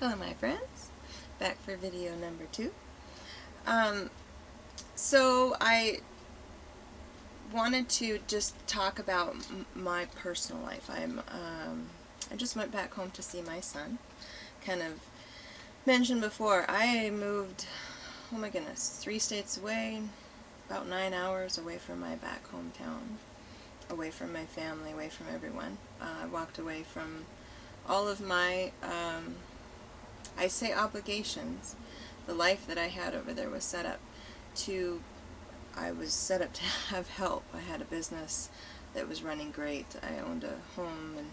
Hello my friends, back for video number 2. So I wanted to just talk about my personal life. I just went back home to see my son. Kind of mentioned before, I moved, oh my goodness, 3 states away, about 9 hours away from my back hometown, away from my family, away from everyone. I walked away from all of my I say obligations. The life that I had over there was set up to, I was set up to have help. I had a business that was running great. I owned a home and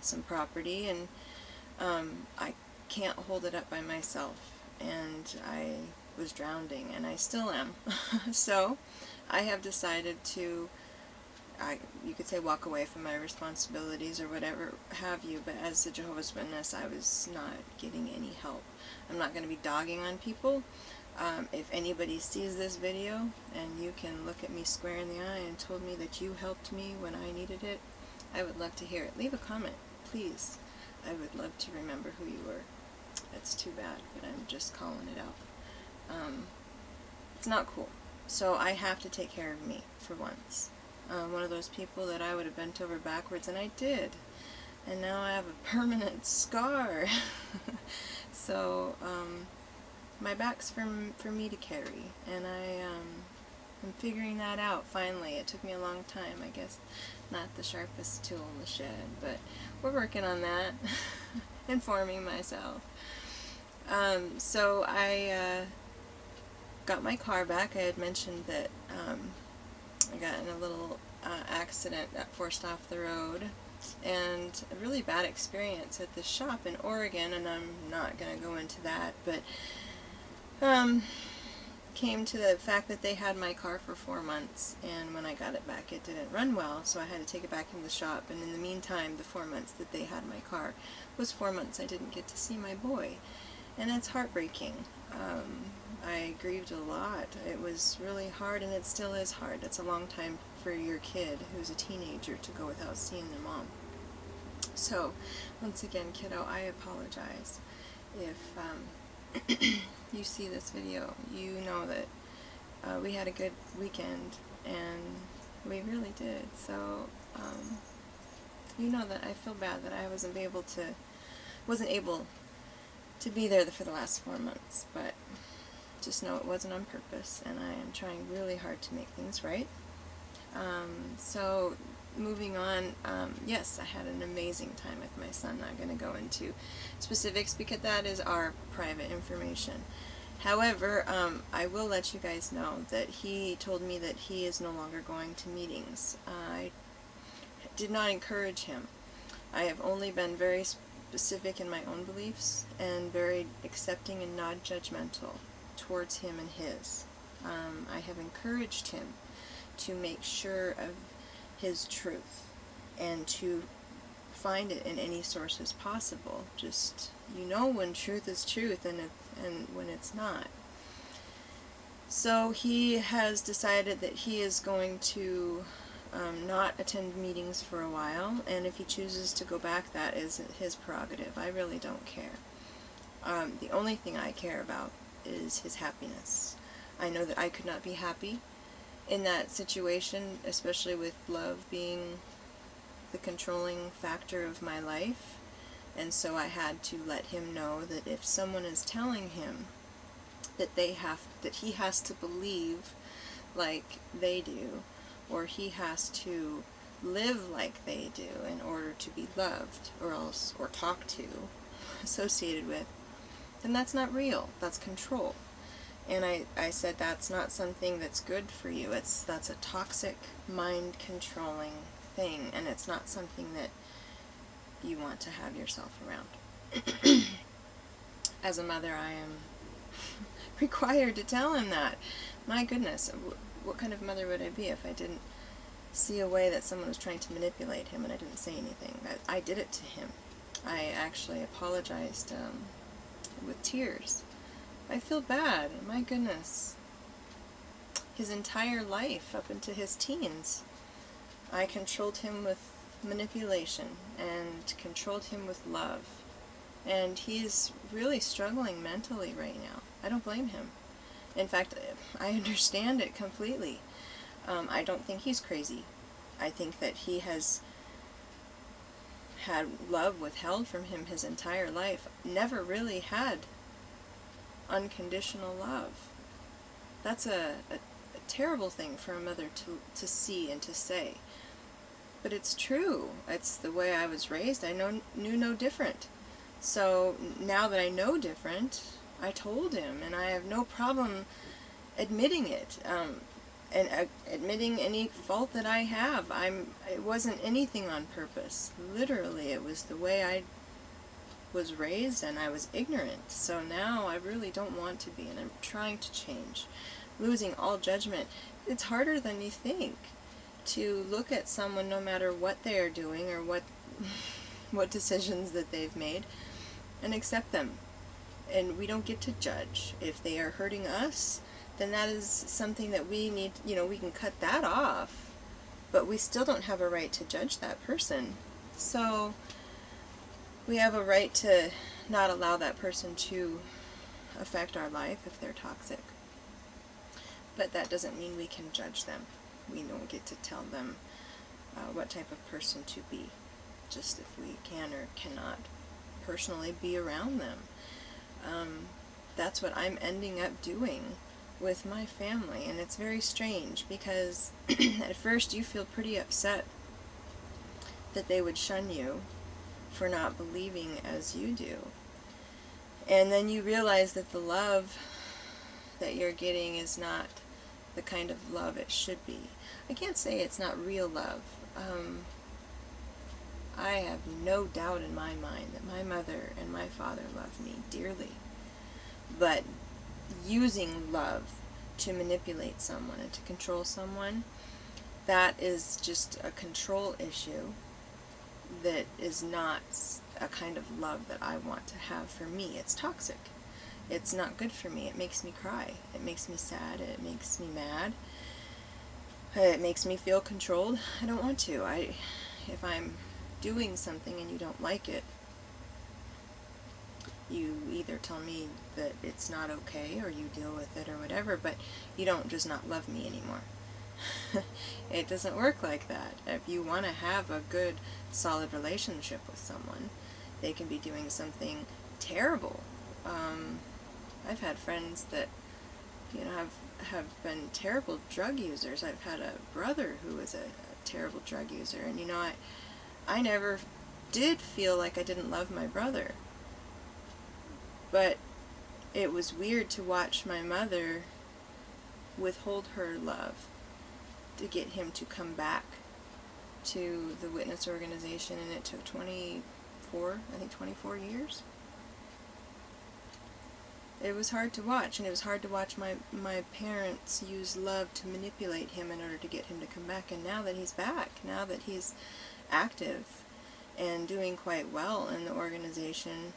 some property, and I can't hold it up by myself. And I was drowning, and I still am. So I have decided to, you could say, walk away from my responsibilities or whatever have you, but as a Jehovah's Witness, I was not getting any help. I'm not going to be dogging on people. If anybody sees this video and you can look at me square in the eye and told me that you helped me when I needed it, I would love to hear it. Leave a comment, please. I would love to remember who you were. It's too bad, but I'm just calling it out. It's not cool. So I have to take care of me for once. One of those people that I would have bent over backwards, and I did. And now I have a permanent scar. So, my back's for me to carry, and I'm figuring that out finally. It took me a long time, I guess. Not the sharpest tool in the shed, but we're working on that. Informing myself. So I got my car back. I had mentioned that I got in a little accident, got forced off the road, and a really bad experience at this shop in Oregon, and I'm not going to go into that, but came to the fact that they had my car for 4 months, and when I got it back it didn't run well, so I had to take it back in the shop, and in the meantime the 4 months that they had my car was 4 months I didn't get to see my boy, and it's heartbreaking. I grieved a lot. It was really hard, and it still is hard. It's a long time for your kid who's a teenager to go without seeing their mom. So, once again, kiddo, I apologize. If you see this video, you know that we had a good weekend, and we really did. So, you know that I feel bad that I wasn't able to be there for the last 4 months, but just know it wasn't on purpose, and I am trying really hard to make things right. So moving on, yes, I had an amazing time with my son. Not going to go into specifics because that is our private information. However, I will let you guys know that he told me that he is no longer going to meetings. I did not encourage him. I have only been very specific in my own beliefs and very accepting and not judgmental towards him and his. I have encouraged him to make sure of his truth and to find it in any sources possible. Just, you know when truth is truth and when it's not. So he has decided that he is going to not attend meetings for a while, and if he chooses to go back, that is his prerogative. I really don't care. The only thing I care about is his happiness. I know that I could not be happy in that situation, especially with love being the controlling factor of my life, and so I had to let him know that if someone is telling him that he has to believe like they do, or he has to live like they do in order to be loved or talked to, associated with, then that's not real. That's control. And I said that's not something that's good for you. That's a toxic, mind-controlling thing, and it's not something that you want to have yourself around. As a mother, I am required to tell him that. My goodness, what kind of mother would I be if I didn't see a way that someone was trying to manipulate him and I didn't say anything? I did it to him. I actually apologized with tears. I feel bad. My goodness. His entire life up into his teens, I controlled him with manipulation and controlled him with love. And he's really struggling mentally right now. I don't blame him. In fact, I understand it completely. I don't think he's crazy. I think that he has had love withheld from him his entire life. Never really had unconditional love. That's a terrible thing for a mother to see and to say. But it's true. It's the way I was raised. I knew no different. So now that I know different, I told him, and I have no problem admitting it, and admitting any fault that I have. It wasn't anything on purpose. Literally, it was the way I was raised, and I was ignorant. So now I really don't want to be, and I'm trying to change. Losing all judgment. It's harder than you think to look at someone, no matter what they are doing or what decisions that they've made, and accept them. And we don't get to judge. If they are hurting us, then that is something that we need, we can cut that off, but we still don't have a right to judge that person. So we have a right to not allow that person to affect our life if they're toxic. But that doesn't mean we can judge them. We don't get to tell them what type of person to be, just if we can or cannot personally be around them. That's what I'm ending up doing with my family, and it's very strange because at first you feel pretty upset that they would shun you for not believing as you do, and then you realize that the love that you're getting is not the kind of love it should be. I can't say it's not real love. I have no doubt in my mind that my mother and my father love me dearly. But using love to manipulate someone and to control someone, that is just a control issue that is not a kind of love that I want to have for me. It's toxic. It's not good for me. It makes me cry. It makes me sad. It makes me mad. It makes me feel controlled. I don't want to. If I'm doing something and you don't like it, you either tell me that it's not okay or you deal with it or whatever, but you don't just not love me anymore. It doesn't work like that. If you want to have a good, solid relationship with someone, they can be doing something terrible. I've had friends that, have been terrible drug users. I've had a brother who was a terrible drug user, and I never did feel like I didn't love my brother. But it was weird to watch my mother withhold her love to get him to come back to the witness organization, and it took 24 years. It was hard to watch, and it was hard to watch my parents use love to manipulate him in order to get him to come back. And now that he's back, now that he's active and doing quite well in the organization,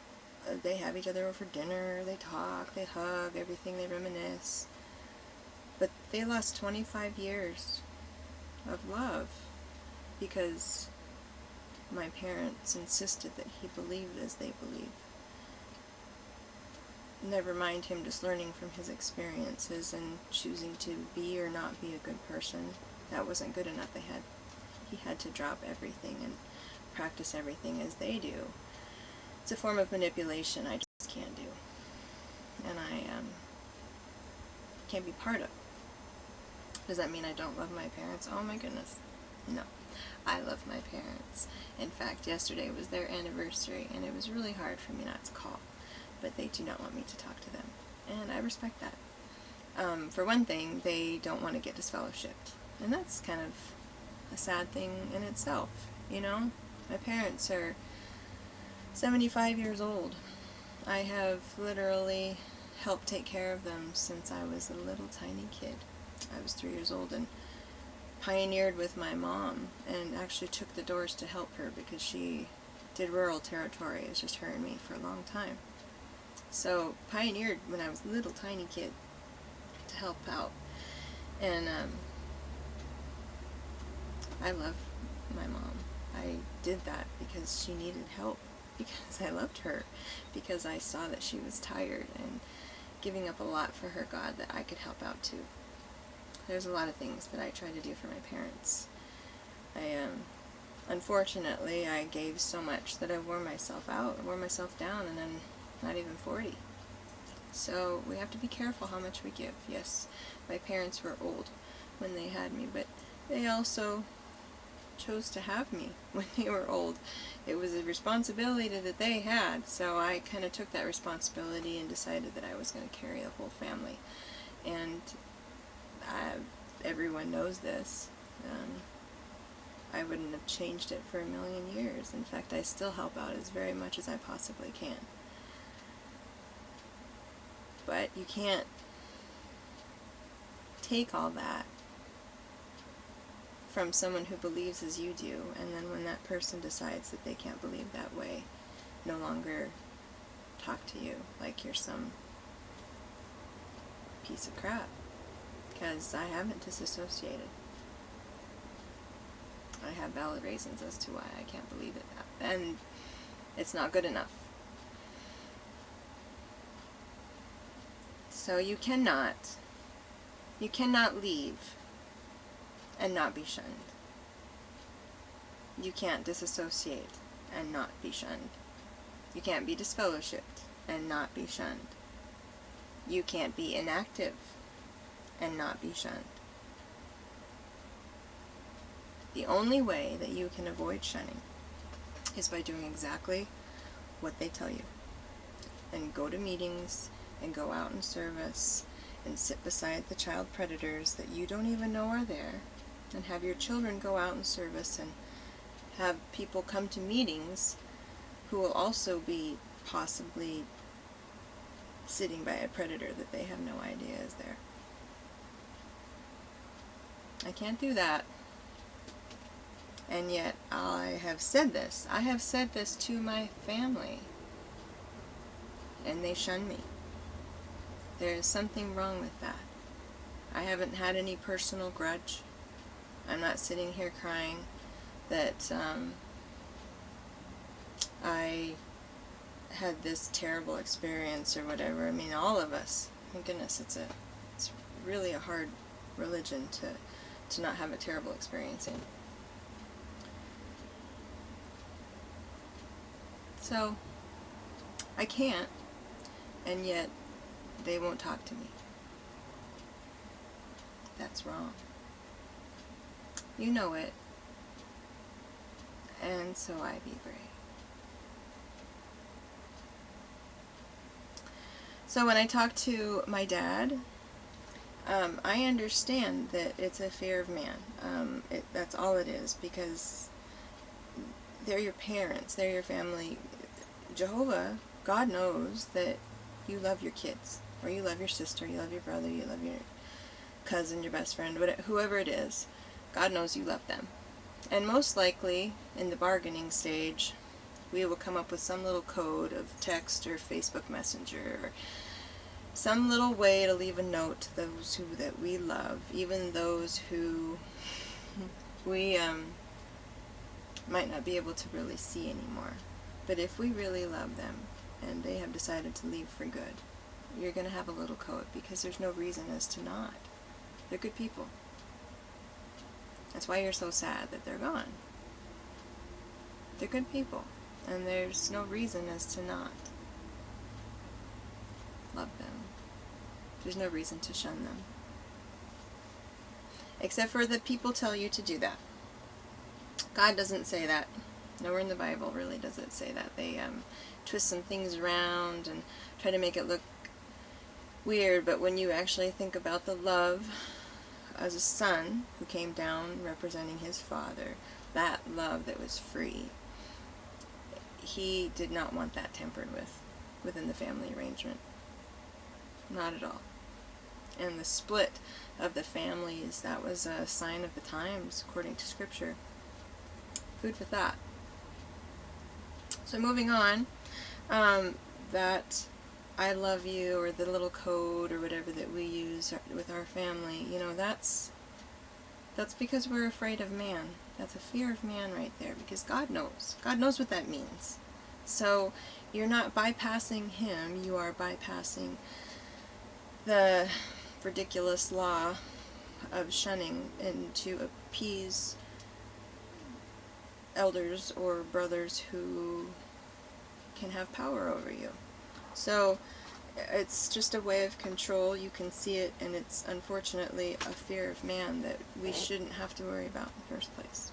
they have each other over for dinner, they talk, they hug, everything, they reminisce. But they lost 25 years of love because my parents insisted that he believed as they believed. Never mind him just learning from his experiences and choosing to be or not be a good person. That wasn't good enough. He had to drop everything and practice everything as they do. It's a form of manipulation I just can't do. And I can't be part of. Does that mean I don't love my parents? Oh my goodness. No. I love my parents. In fact, yesterday was their anniversary, and it was really hard for me not to call. But they do not want me to talk to them. And I respect that. For one thing, they don't want to get disfellowshipped. And that's kind of a sad thing in itself, My parents are 75 years old. I have literally helped take care of them since I was a little tiny kid. I was 3 years old and pioneered with my mom and actually took the doors to help her because she did rural territory. It was just her and me for a long time. So pioneered when I was a little tiny kid to help out. And I love my mom. I did that because she needed help. because I loved her, because I saw that she was tired and giving up a lot for her God that I could help out too. There's a lot of things that I try to do for my parents. Unfortunately, I gave so much that I wore myself out, wore myself down, and I'm not even 40. So we have to be careful how much we give. Yes, my parents were old when they had me, but they also chose to have me when they were old. It was a responsibility that they had, so I kind of took that responsibility and decided that I was going to carry the whole family. And everyone knows this. I wouldn't have changed it for a million years. In fact, I still help out as very much as I possibly can. But you can't take all that from someone who believes as you do, and then when that person decides that they can't believe that way, no longer talk to you like you're some piece of crap. Because I haven't disassociated. I have valid reasons as to why I can't believe it, and it's not good enough. So you cannot leave and not be shunned. You can't disassociate and not be shunned. You can't be disfellowshipped and not be shunned. You can't be inactive and not be shunned. The only way that you can avoid shunning is by doing exactly what they tell you. And go to meetings, and go out in service, and sit beside the child predators that you don't even know are there, and have your children go out in service, and have people come to meetings who will also be possibly sitting by a predator that they have no idea is there. I can't do that. And yet I have said this. I have said this to my family. And they shun me. There is something wrong with that. I haven't had any personal grudge. I'm not sitting here crying that I had this terrible experience or whatever. I mean, all of us. My goodness, it's really a hard religion to not have a terrible experience in. So, I can't, and yet they won't talk to me. That's wrong. You know it, and so I be brave. So when I talk to my dad, I understand that it's a fear of man. That's all it is, because they're your parents, they're your family. Jehovah, God knows that you love your kids, or you love your sister, you love your brother, you love your cousin, your best friend, whoever it is. God knows you love them. And most likely, in the bargaining stage, we will come up with some little code of text or Facebook Messenger, or some little way to leave a note to those that we love, even those who we might not be able to really see anymore. But if we really love them, and they have decided to leave for good, you're going to have a little code, because there's no reason as to not. They're good people. That's why you're so sad that they're gone. They're good people, and there's no reason as to not love them. There's no reason to shun them. Except for that people tell you to do that. God doesn't say that. Nowhere in the Bible really does it say that. They twist some things around and try to make it look weird, but when you actually think about the love as a son who came down representing his father, that love that was free, he did not want that tempered within the family arrangement. Not at all. And the split of the families, that was a sign of the times, according to Scripture. Food for thought. So moving on, that I love you, or the little code or whatever that we use with our family, that's because we're afraid of man. That's a fear of man right there, because God knows. God knows what that means. So you're not bypassing him, you are bypassing the ridiculous law of shunning and to appease elders or brothers who can have power over you. So it's just a way of control. You can see it, and it's unfortunately a fear of man that we shouldn't have to worry about in the first place.